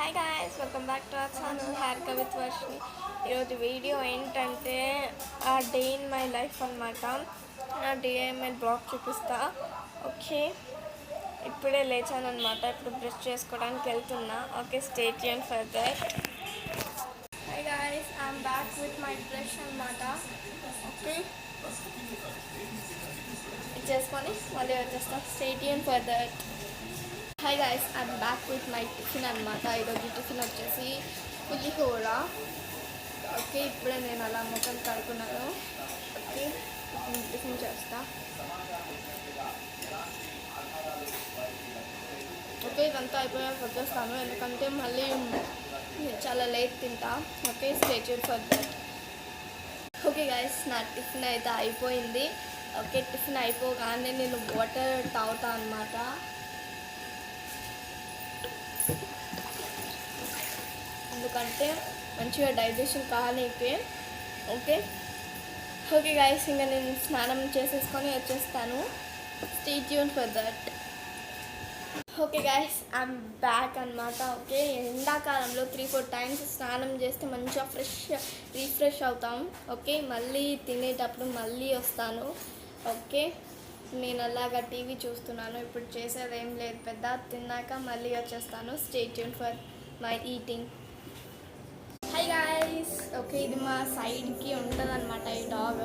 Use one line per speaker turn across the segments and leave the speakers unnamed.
Hi guys, welcome back to our channel Harika with Varshini. ఈరోజు video ఏంటంటే ఆ డే ఇన్ మై లైఫ్ అనమాట. ఆ డే ఇన్ మై బ్లాగ్ చూపిస్తా. ఓకే, ఇప్పుడే లేచాను అనమాట. ఇప్పుడు బ్రష్ చేసుకోవడానికి వెళ్తున్నా. Okay, stay tune for that. Hi guys, I'm back with my brush అనమాట. ఓకే, ఇది చేసుకొని మళ్ళీ వచ్చేస్తా. Stay tune for that. Hi guys, I'm back with my tiffin అనమాట. ఈరోజు టిఫిన్ వచ్చేసి పులిహోర. ఓకే, ఇప్పుడే నేను అలా మొత్తం కడుక్కున్నాను. ఓకే, టిఫిన్ చేస్తా. ఓకే, ఇదంతా అయిపోయాక వచ్చేస్తాను, ఎందుకంటే మళ్ళీ చాలా లేట్ తింటా. Okay, stay tune for that. Okay guys, నా టిఫిన్ అయితే అయిపోయింది. ఓకే, టిఫిన్ అయిపోగానే నేను వాటర్ తాగుతా అనమాట. ఎందుకంటే మంచిగా డైజెషన్ కానీకే. ఓకే ఓకే గైస్, ఇంకా నేను స్నానం చేసేసుకొని వచ్చేస్తాను. Stay tune for that. Okay guys, I'm back అనమాట. ఓకే, ఎండాకాలంలో 3-4 టైమ్స్ స్నానం చేస్తే మంచిగా రీఫ్రెష్ అవుతాం. ఓకే, మళ్ళీ తినేటప్పుడు మళ్ళీ వస్తాను. ఓకే, నేను అలాగా టీవీ చూస్తున్నాను. ఇప్పుడు చేసేది ఏం లేదు పెద్ద. తిన్నాక మళ్ళీ వచ్చేస్తాను. Stay tune for my eating. Hi guys, okay, ఇది మా సైడ్కి ఉంటుంది అనమాట ఈ డాగ్.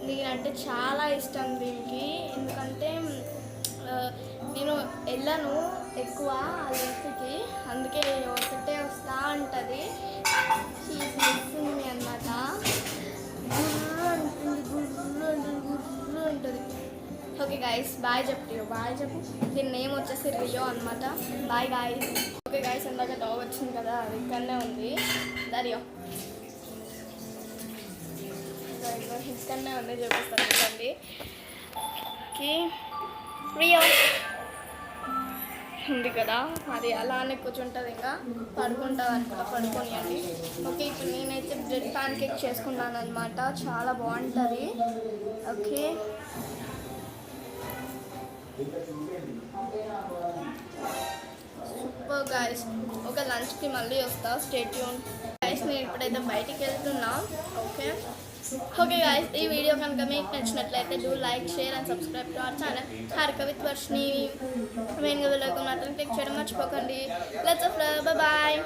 నేనంటే చాలా ఇష్టం దీనికి. ఎందుకంటే నేను వెళ్ళను ఎక్కువ ఆ ఇంటికి, అందుకే ఒకటే వస్తూ ఉంటుంది. మిస్సింగ్ అనమాట. గుర్రు ఉంటుంది. ఓకే గాయస్, బాయ్ చెప్పు. బాయ్ చెప్పు. దీని నేమ్ వచ్చేసి రియో అనమాట. Bye guys. ఓకే గాయస్, ఇందాక డాగ్ వచ్చింది కదా, అది ఇక్కడనే ఉంది. రియో ఇక్కడనే ఉంది, చూపిస్తాను చూడండి. ఓకే, రియో ఉంది కదా, అది అలానే కూర్చుంటుంది. ఇంకా పడుకుంటుంది అనుకుంటా, పడుకోనియండి. ఓకే, ఇప్పుడు నేనైతే బ్రెడ్ ప్యాన్ కేక్ చేసుకున్నాను అనమాట. చాలా బాగుంటుంది. Okay, super guys. ఒక లంచ్కి మళ్ళీ వస్తా. Stay tune guys. నేను ఇప్పుడైతే బయటికి వెళ్తున్నా. ఓకే ఓకే గాయస్, ఈ వీడియో కనుక మీకు నచ్చినట్లయితే do like, share and subscribe to our channel Harika with Varshini. మెయిన్గా వెళ్ళకు మాత్రం క్లిక్ చేయడం మర్చిపోకండి. Lots of love, bye.